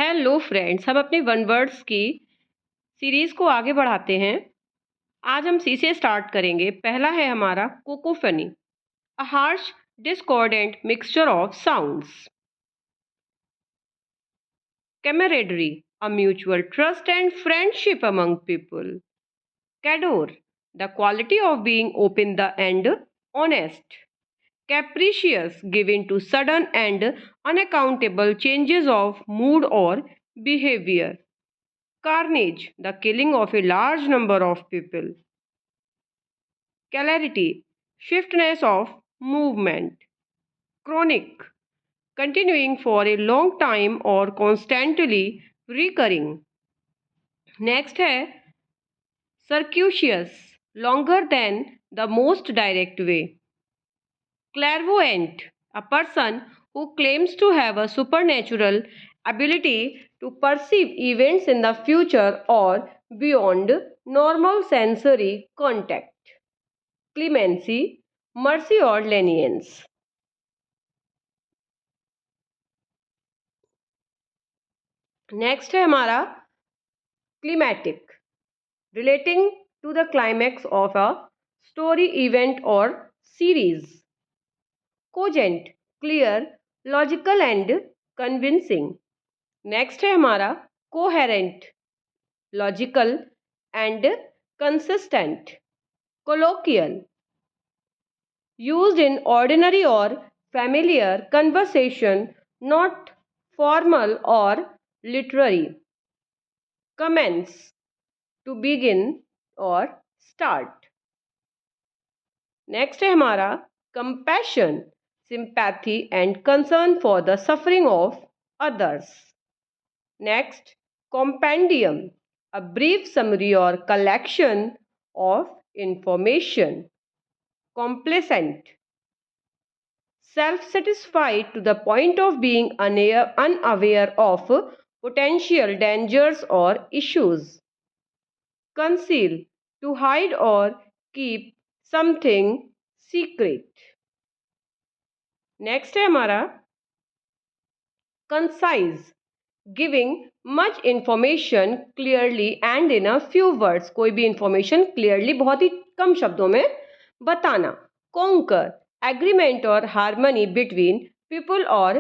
Hello friends, हम अपने one words की सीरीज को आगे बढ़ाते हैं। आज हम सी से स्टार्ट करेंगे। पहला है हमारा cacophony, a harsh discordant mixture of sounds. Camaraderie, a mutual trust and friendship among people. Candour, the quality of being open the and honest. Capricious, given to sudden and unaccountable changes of mood or behavior. Carnage, the killing of a large number of people. Celerity, swiftness of movement. Chronic, continuing for a long time or constantly recurring. Next है circuitous, longer than the most direct way. Clairvoyant, a person who claims to have a supernatural ability to perceive events in the future or beyond normal sensory contact. Clemency, mercy or lenience. Next है हमारा climactic, relating to the climax of a story, event और series. Cogent, clear, logical and convincing. Next है हमारा coherent, logical and consistent. Colloquial, used in ordinary और familiar conversation, not formal or literary. Commence, to begin or start. Next है हमारा compassion, sympathy and concern for the suffering of others. Next, compendium, a brief summary or collection of information. Complacent, self-satisfied to the point of being unaware of potential dangers or issues. Conceal, to hide or keep something secret. Next है हमारा concise, giving much information clearly and in a few words. कोई भी information clearly, बहुत ही कम शब्दों में बताना. Conquer, agreement और harmony between people or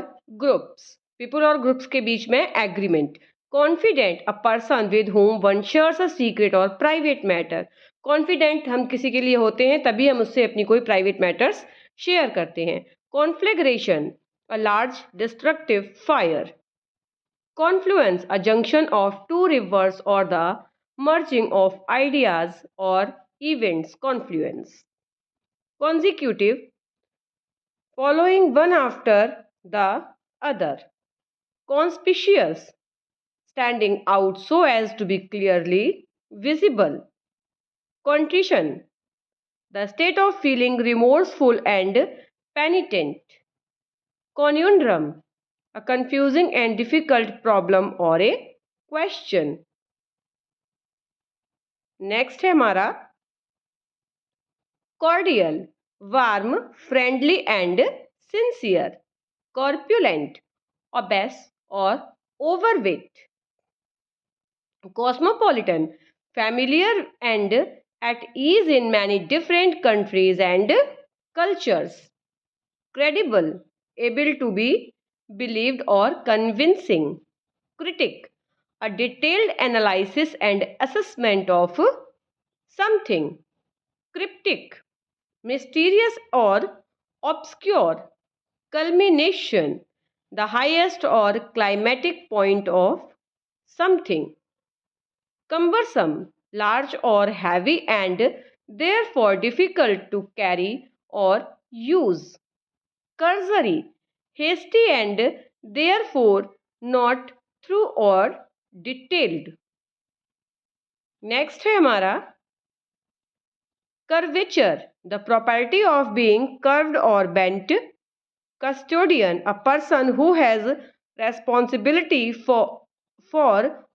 groups. people और groups के बीच में agreement. Confident, a person with whom one shares a secret or private matter. Confident हम किसी के लिए होते हैं तभी हम उससे अपनी कोई private matters शेयर करते हैं. Conflagration, a large destructive fire. Confluence, a junction of two rivers or the merging of ideas or events. Confluence. Consecutive, following one after the other. Conspicuous, standing out so as to be clearly visible. Contrition, the state of feeling remorseful and penitent. Conundrum, a confusing and difficult problem or a question. Next है हमारा cordial, warm, friendly and sincere. Corpulent, obese or overweight. Cosmopolitan, familiar and at ease in many different countries and cultures. Credible, able to be believed or convincing. Critic, a detailed analysis and assessment of something. Cryptic, mysterious or obscure. Culmination, the highest or climatic point of something. Cumbersome, large or heavy and therefore difficult to carry or use. Cursory, hasty and therefore not through or detailed. Next है हमारा curvature, the property of being curved or bent. Custodian, a person who has responsibility for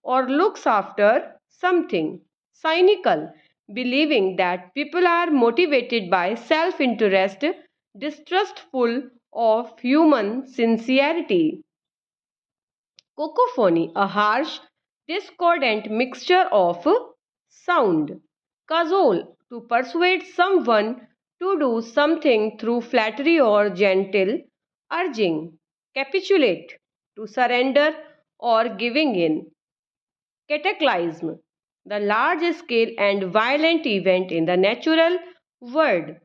or looks after something. Cynical, believing that people are motivated by self-interest, distrustful of human sincerity. Cacophony, a harsh, discordant mixture of sound. Cajole, to persuade someone to do something through flattery or gentle urging. Capitulate, to surrender or giving in. Cataclysm, the large scale and violent event in the natural world.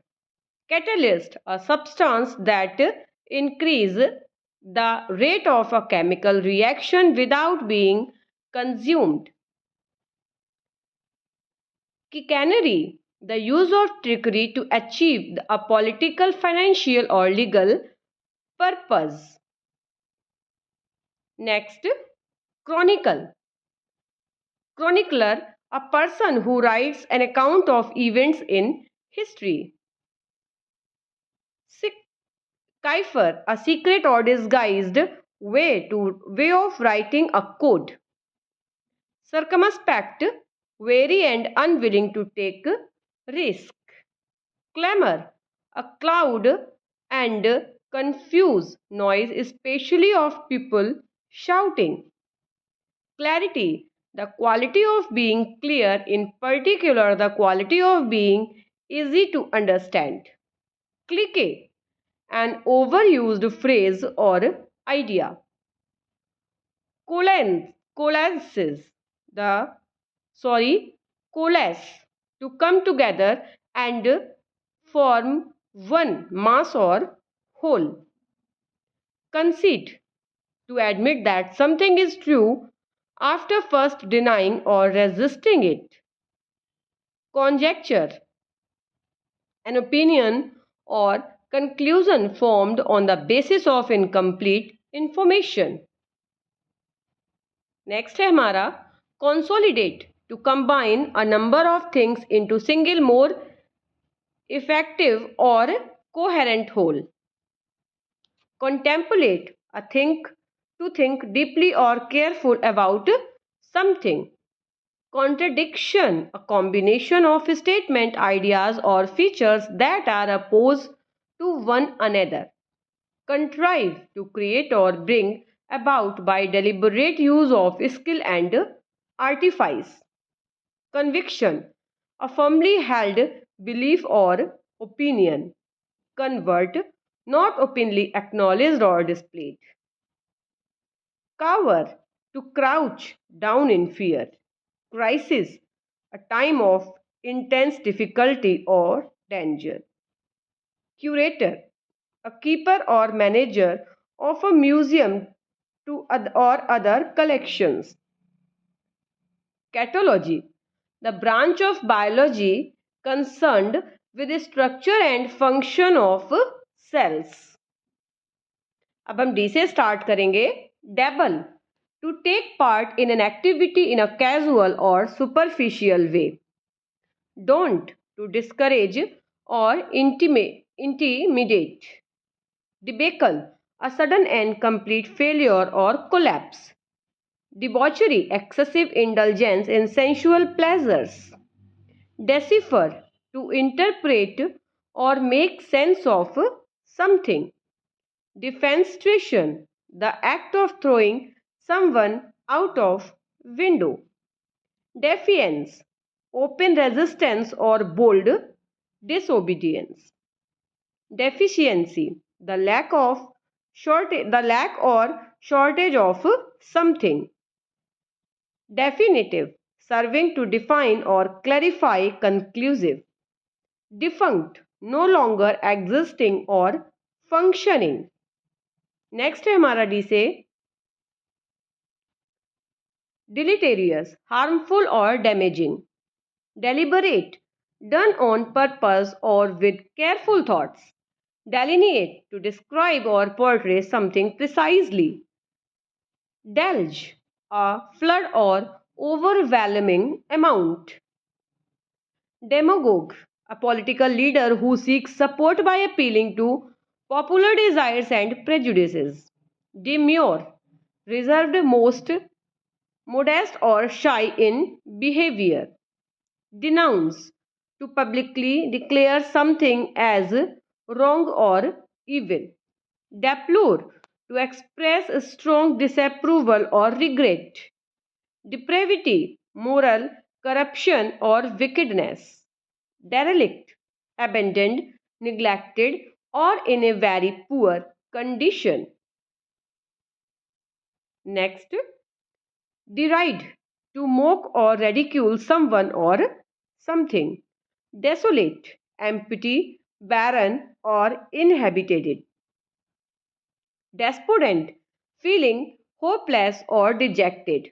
Catalyst, a substance that increase the rate of a chemical reaction without being consumed. Chicanery, the use of trickery to achieve a political, financial, or legal purpose. Next, chronicle. Chronicler, a person who writes an account of events in history. Cipher, a secret or disguised way of writing a code. Circumspect, wary and unwilling to take risk. Clamor, a loud and confused noise, especially of people shouting. Clarity, the quality of being clear, in particular the quality of being easy to understand. Clique, an overused phrase or idea. Coalesces, the sorry, coalesce, to come together and form one mass or whole. Conceit, to admit that something is true after first denying or resisting it. Conjecture, an opinion or conclusion formed on the basis of incomplete information. Next है हमारा consolidate, to combine a number of things into single more effective or coherent whole. Contemplate, to think deeply or careful about something. Contradiction, a combination of statement, ideas or features that are opposed to one another. Contrive, to create or bring about by deliberate use of skill and artifice. Conviction, a firmly held belief or opinion. Convert, not openly acknowledged or displayed. Cower, to crouch down in fear. Crisis, a time of intense difficulty or danger. Curator, a keeper or manager of a museum or other collections. Catology, the branch of biology concerned with the structure and function of cells. अब हम D से start करेंगे. Dabble, to take part in an activity in a casual or superficial way. Don't, to discourage or intimidate. Debacle, a sudden and complete failure or collapse. Debauchery, excessive indulgence in sensual pleasures. Decipher, to interpret or make sense of something. Defenestration, the act of throwing someone out of window. Defiance, open resistance or bold disobedience. Deficiency, the lack or shortage of something. Definitive, serving to define or clarify, conclusive. Defunct, no longer existing or functioning. Next है हमारा D से deleterious, harmful or damaging. Deliberate, done on purpose or with careful thoughts. Delineate, to describe or portray something precisely. Delge, a flood or overwhelming amount. Demagogue, a political leader who seeks support by appealing to popular desires and prejudices. Demure, reserved, most modest or shy in behavior. Denounce, to publicly declare something as wrong or evil. Deplore, to express a strong disapproval or regret. Depravity, moral corruption or wickedness. Derelict, abandoned, neglected, or in a very poor condition. Next, deride, to mock or ridicule someone or something. Desolate, empty, barren, or inhabited. Despondent, feeling hopeless or dejected.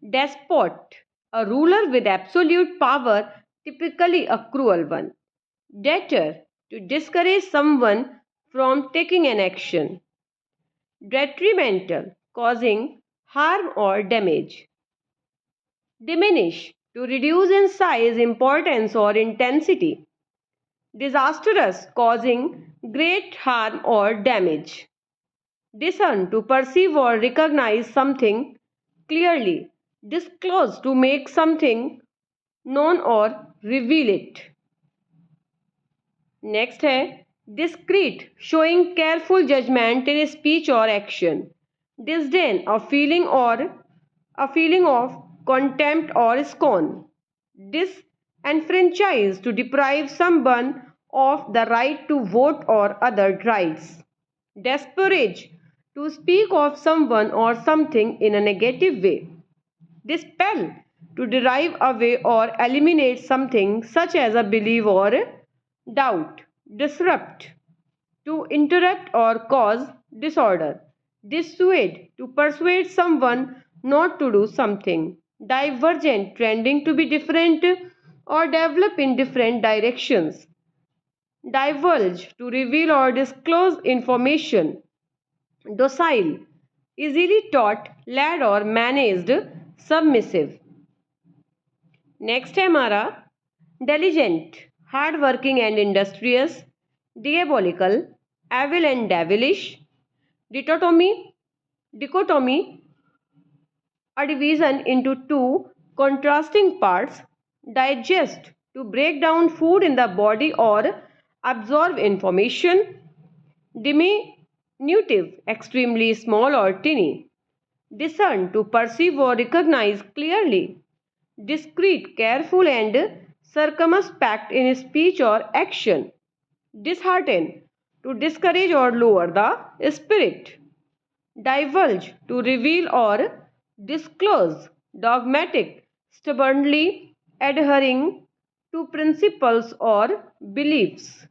Despot, a ruler with absolute power, typically a cruel one. Debtor, to discourage someone from taking an action. Detrimental, causing harm or damage. Diminish, to reduce in size, importance, or intensity. Disastrous, causing great harm or damage. Discern, to perceive or recognize something clearly. Disclose, to make something known or reveal it. Next है discreet, showing careful judgment in speech or action. Disdain, a feeling of contempt or scorn. Disenfranchise, to deprive someone of the right to vote or other rights. Disparage, to speak of someone or something in a negative way. Dispel, to drive away or eliminate something such as a belief or doubt. Disrupt, to interrupt or cause disorder. Dissuade, to persuade someone not to do something. Divergent, trending to be different or develop in different directions. Divulge, to reveal or disclose information. Docile, easily taught, led or managed, submissive. Next है हमारा diligent, hard working and industrious. diabolical, evil and devilish. dichotomy, a division into two contrasting parts. Digest, to break down food in the body or absorb information. Diminutive, extremely small or tiny. Discern, to perceive or recognize clearly. Discreet, careful and circumspect in speech or action. Dishearten, to discourage or lower the spirit. Divulge, to reveal or disclose. Dogmatic, stubbornly adhering to principles or beliefs.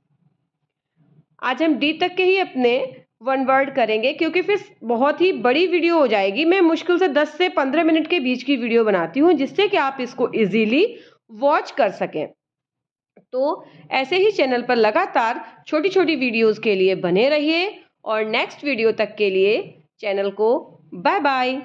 आज हम D तक के ही अपने one word करेंगे क्योंकि फिर बहुत ही बड़ी वीडियो हो जाएगी. मैं मुश्किल से 10 से 15 मिनट के बीच की वीडियो बनाती हूँ जिससे कि आप इसको इजीली वॉच कर सकें. तो ऐसे ही चैनल पर लगातार छोटी छोटी वीडियोस के लिए बने रहिए और नेक्स्ट वीडियो तक के लिए चैनल को बाय बाय.